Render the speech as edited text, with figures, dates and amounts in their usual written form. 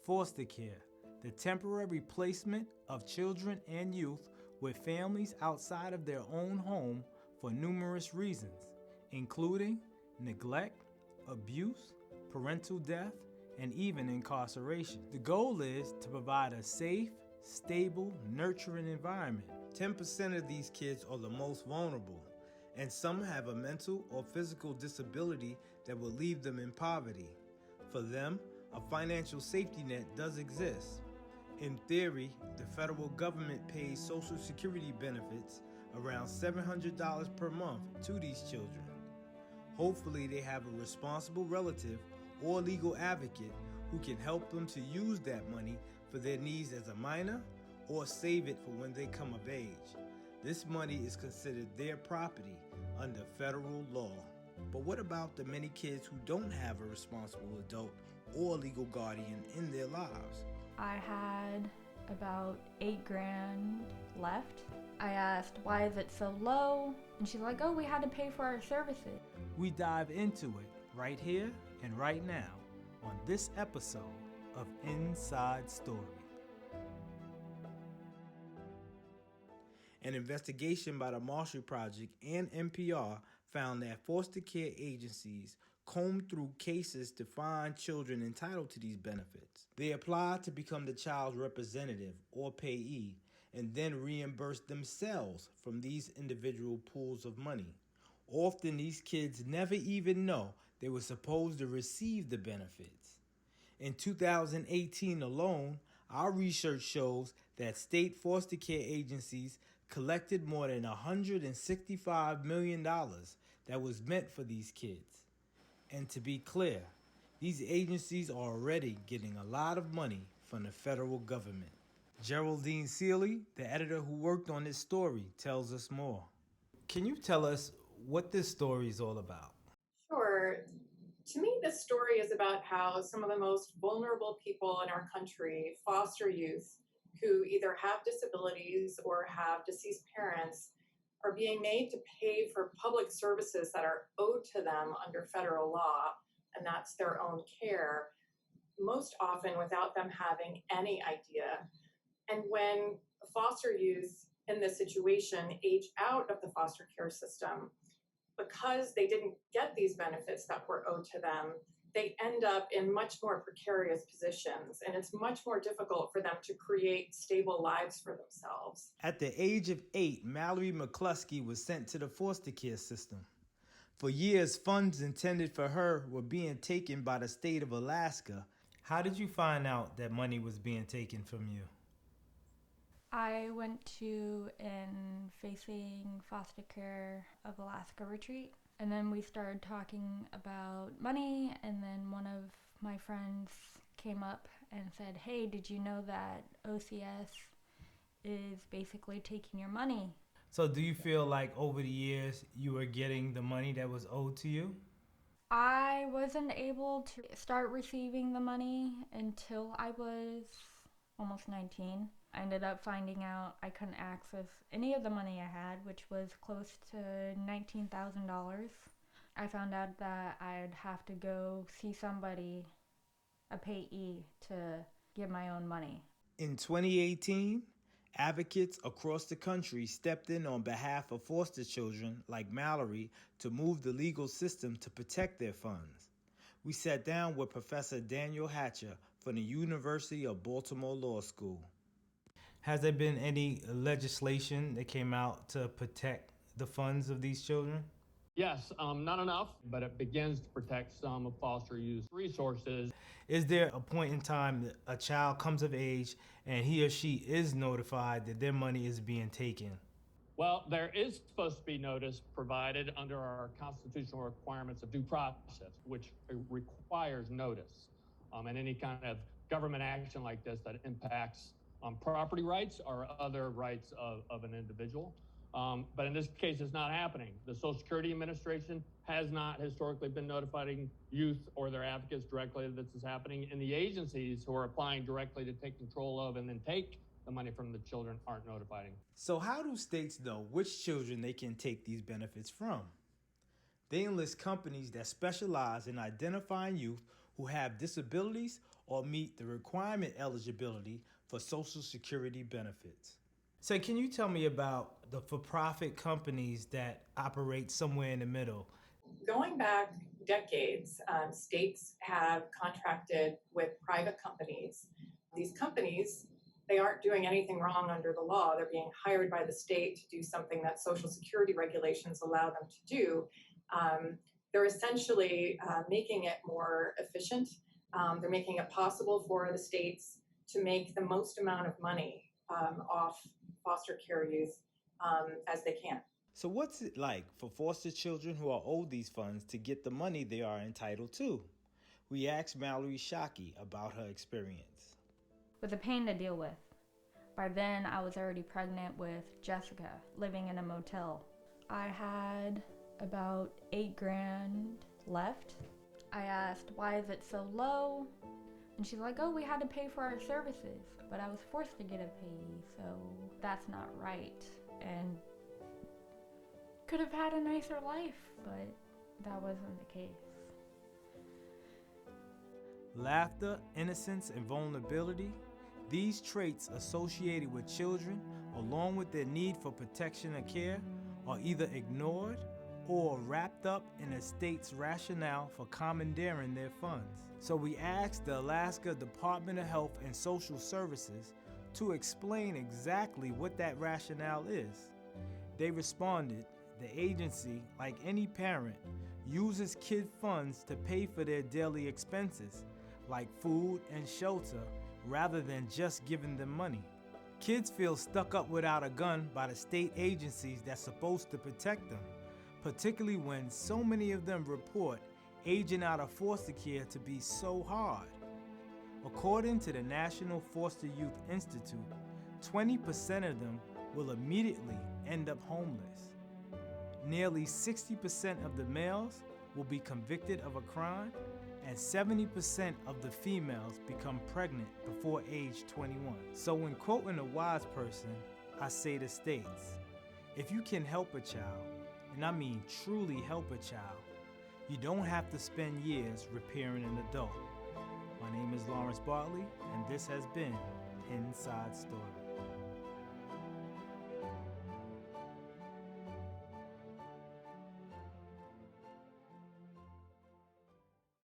Foster care, the temporary placement of children and youth with families outside of their own home for numerous reasons, including neglect, abuse, parental death, and even incarceration. The goal is to provide a safe, stable, nurturing environment. 10% of these kids are the most vulnerable, and some have a mental or physical disability that will leave them in poverty. For them, a financial safety net does exist. In theory, the federal government pays Social Security benefits around $700 per month to these children. Hopefully, they have a responsible relative or legal advocate who can help them to use that money for their needs as a minor or save it for when they come of age. This money is considered their property under federal law. But what about the many kids who don't have a responsible adult or legal guardian in their lives? I had about $8,000 left. I asked, why is it so low? And she's like, oh, we had to pay for our services. We dive into it right here and right now on this episode of Inside Story. An investigation by the Marshall Project and NPR found that foster care agencies comb through cases to find children entitled to these benefits. They apply to become the child's representative or payee and then reimburse themselves from these individual pools of money. Often these kids never even know they were supposed to receive the benefits. In 2018 alone, our research shows that state foster care agencies collected more than $165 million that was meant for these kids. And to be clear, these agencies are already getting a lot of money from the federal government. Geraldine Sealey, the editor who worked on this story, tells us more. Can you tell us what this story is all about? Sure. To me, this story is about how some of the most vulnerable people in our country, foster youth, who either have disabilities or have deceased parents, are being made to pay for public services that are owed to them under federal law, and that's their own care, most often without them having any idea. And when foster youth in this situation age out of the foster care system, because they didn't get these benefits that were owed to them, they end up in much more precarious positions, and it's much more difficult for them to create stable lives for themselves. At the age of 8, Mallory Mccluskey was sent to the foster care system. For years, funds intended for her were being taken by the state of Alaska. How did you find out that money was being taken from you? I went to an Facing Foster Care of Alaska retreat, and then we started talking about money, and then one of my friends came up and said, hey, did you know that OCS is basically taking your money? So do you feel like over the years you were getting the money that was owed to you? I wasn't able to start receiving the money until I was almost 19. I ended up finding out I couldn't access any of the money I had, which was close to $19,000. I found out that I'd have to go see somebody, a payee, to get my own money. In 2018, advocates across the country stepped in on behalf of foster children like Mallory to move the legal system to protect their funds. We sat down with Professor Daniel Hatcher from the University of Baltimore Law School. Has there been any legislation that came out to protect the funds of these children? Yes, not enough, but it begins to protect some of foster youth resources. Is there a point in time that a child comes of age and he or she is notified that their money is being taken? Well, there is supposed to be notice provided under our constitutional requirements of due process, which requires notice. And any kind of government action like this that impacts property rights or other rights of an individual. But in this case, it's not happening. The Social Security Administration has not historically been notifying youth or their advocates directly that this is happening, and the agencies who are applying directly to take control of and then take the money from the children aren't notifying. So how do states know which children they can take these benefits from? They enlist companies that specialize in identifying youth who have disabilities or meet the requirement eligibility for Social Security benefits. So can you tell me about the for-profit companies that operate somewhere in the middle? Going back decades, states have contracted with private companies. These companies, they aren't doing anything wrong under the law. They're being hired by the state to do something that Social Security regulations allow them to do. They're essentially making it more efficient. They're making it possible for the states to make the most amount of money off foster care youth as they can. So what's it like for foster children who are owed these funds to get the money they are entitled to? We asked Malerie Shockley about her experience. With the pain to deal with. By then, I was already pregnant with Jessica, living in a motel. I had about $8,000 left. I asked, why is it so low? And she's like, oh, we had to pay for our services, but I was forced to get a pay, so that's not right. And could have had a nicer life, but that wasn't the case. Laughter, innocence, and vulnerability, these traits associated with children, along with their need for protection and care, are either ignored or wrapped up in a state's rationale for commandeering their funds. So we asked the Alaska Department of Health and Social Services to explain exactly what that rationale is. They responded, the agency, like any parent, uses kid funds to pay for their daily expenses, like food and shelter, rather than just giving them money. Kids feel stuck up without a gun by the state agencies that's supposed to protect them, particularly when so many of them report aging out of foster care to be so hard. According to the National Foster Youth Institute, 20% of them will immediately end up homeless. Nearly 60% of the males will be convicted of a crime, and 70% of the females become pregnant before age 21. So when quoting a wise person, I say to states, if you can help a child, and I mean truly help a child, you don't have to spend years repairing an adult. My name is Lawrence Bartley, and this has been Inside Story.